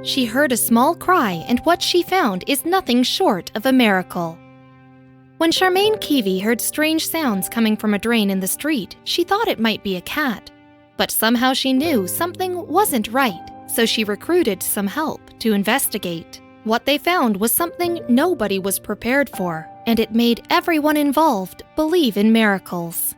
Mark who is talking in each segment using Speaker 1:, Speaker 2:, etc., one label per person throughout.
Speaker 1: She heard a small cry, and what she found is nothing short of a miracle. When Charmaine Keevy heard strange sounds coming from a drain in the street, she thought it might be a cat. But somehow she knew something wasn't right, so she recruited some help to investigate. What they found was something nobody was prepared for, and it made everyone involved believe in miracles.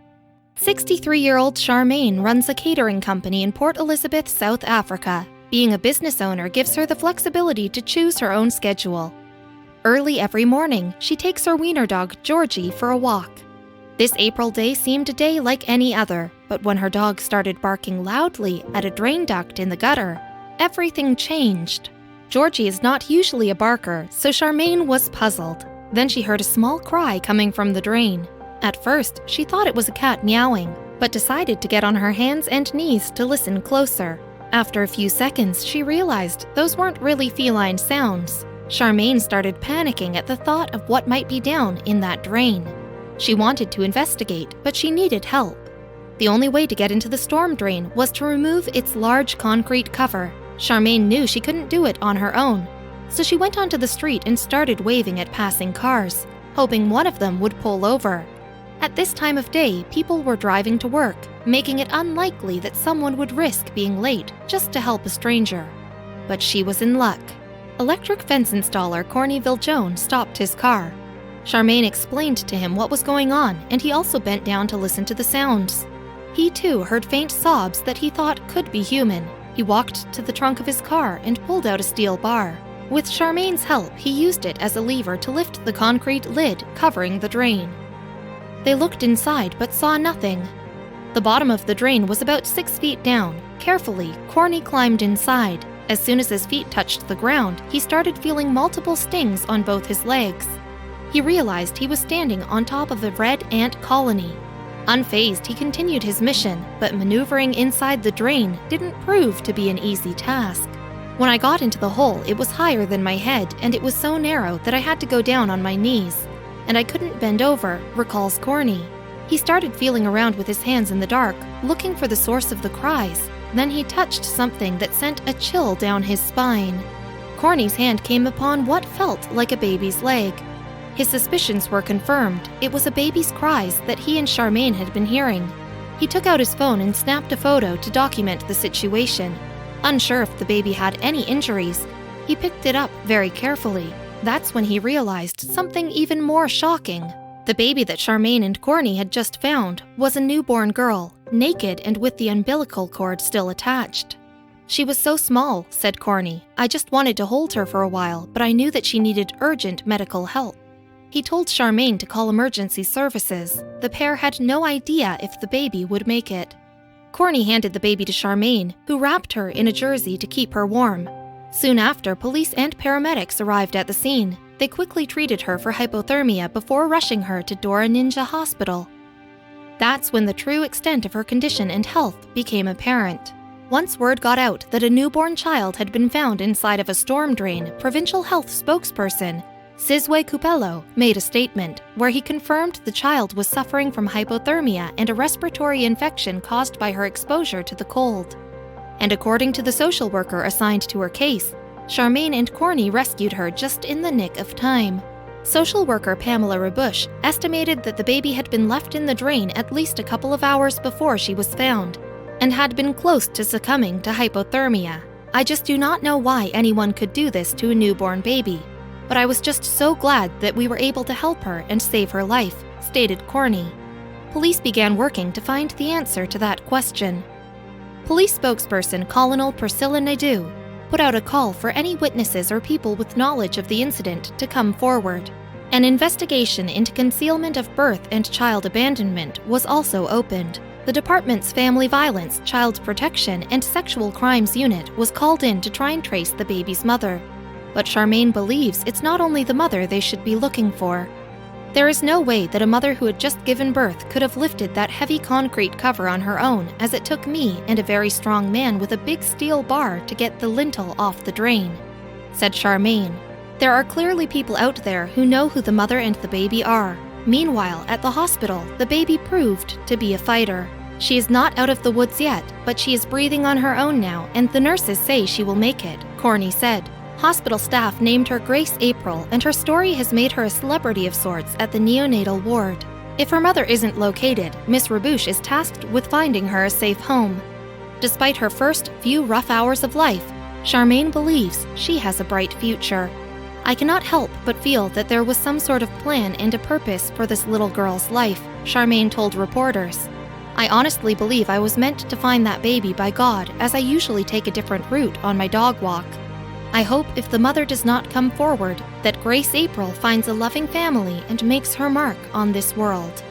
Speaker 1: 63-year-old Charmaine runs a catering company in Port Elizabeth, South Africa. Being a business owner gives her the flexibility to choose her own schedule. Early every morning, she takes her wiener dog, Georgie, for a walk. This April day seemed a day like any other, but when her dog started barking loudly at a drain duct in the gutter, everything changed. Georgie is not usually a barker, so Charmaine was puzzled. Then she heard a small cry coming from the drain. At first, she thought it was a cat meowing, but decided to get on her hands and knees to listen closer. After a few seconds, she realized those weren't really feline sounds. Charmaine started panicking at the thought of what might be down in that drain. She wanted to investigate, but she needed help. The only way to get into the storm drain was to remove its large concrete cover. Charmaine knew she couldn't do it on her own, so she went onto the street and started waving at passing cars, hoping one of them would pull over. At this time of day, people were driving to work, making it unlikely that someone would risk being late just to help a stranger. But she was in luck. Electric fence installer Corny Viljoen stopped his car. Charmaine explained to him what was going on, and he also bent down to listen to the sounds. He too heard faint sobs that he thought could be human. He walked to the trunk of his car and pulled out a steel bar. With Charmaine's help, he used it as a lever to lift the concrete lid covering the drain. They looked inside but saw nothing. The bottom of the drain was about 6 feet down. Carefully, Corny climbed inside. As soon as his feet touched the ground, he started feeling multiple stings on both his legs. He realized he was standing on top of a red ant colony. Unfazed, he continued his mission, but maneuvering inside the drain didn't prove to be an easy task. When I got into the hole, it was higher than my head, and it was so narrow that I had to go down on my knees. And I couldn't bend over, recalls Corny. He started feeling around with his hands in the dark, looking for the source of the cries. Then he touched something that sent a chill down his spine. Corny's hand came upon what felt like a baby's leg. His suspicions were confirmed. It was a baby's cries that he and Charmaine had been hearing. He took out his phone and snapped a photo to document the situation. Unsure if the baby had any injuries, he picked it up very carefully. That's when he realized something even more shocking. The baby that Charmaine and Corny had just found was a newborn girl, naked and with the umbilical cord still attached. "She was so small," said Corny. "I just wanted to hold her for a while, but I knew that she needed urgent medical help." He told Charmaine to call emergency services. The pair had no idea if the baby would make it. Corny handed the baby to Charmaine, who wrapped her in a jersey to keep her warm. Soon after, police and paramedics arrived at the scene. They quickly treated her for hypothermia before rushing her to Dora Ninja Hospital. That's when the true extent of her condition and health became apparent. Once word got out that a newborn child had been found inside of a storm drain, provincial health spokesperson Sizwe Kupelo made a statement where he confirmed the child was suffering from hypothermia and a respiratory infection caused by her exposure to the cold. And according to the social worker assigned to her case, Charmaine and Corny rescued her just in the nick of time. Social worker Pamela Rabush estimated that the baby had been left in the drain at least a couple of hours before she was found, and had been close to succumbing to hypothermia. "I just do not know why anyone could do this to a newborn baby, but I was just so glad that we were able to help her and save her life," stated Corny. Police began working to find the answer to that question. Police spokesperson Colonel Priscilla Naidoo put out a call for any witnesses or people with knowledge of the incident to come forward. An investigation into concealment of birth and child abandonment was also opened. The department's Family Violence, Child Protection, and Sexual Crimes Unit was called in to try and trace the baby's mother. But Charmaine believes it's not only the mother they should be looking for. There is no way that a mother who had just given birth could have lifted that heavy concrete cover on her own, as it took me and a very strong man with a big steel bar to get the lintel off the drain, said Charmaine. There are clearly people out there who know who the mother and the baby are. Meanwhile, at the hospital, the baby proved to be a fighter. She is not out of the woods yet, but she is breathing on her own now, and the nurses say she will make it, Corny said. Hospital staff named her Grace April, and her story has made her a celebrity of sorts at the neonatal ward. If her mother isn't located, Miss Rabouche is tasked with finding her a safe home. Despite her first few rough hours of life, Charmaine believes she has a bright future. I cannot help but feel that there was some sort of plan and a purpose for this little girl's life, Charmaine told reporters. I honestly believe I was meant to find that baby by God, as I usually take a different route on my dog walk. I hope if the mother does not come forward, that Grace April finds a loving family and makes her mark on this world.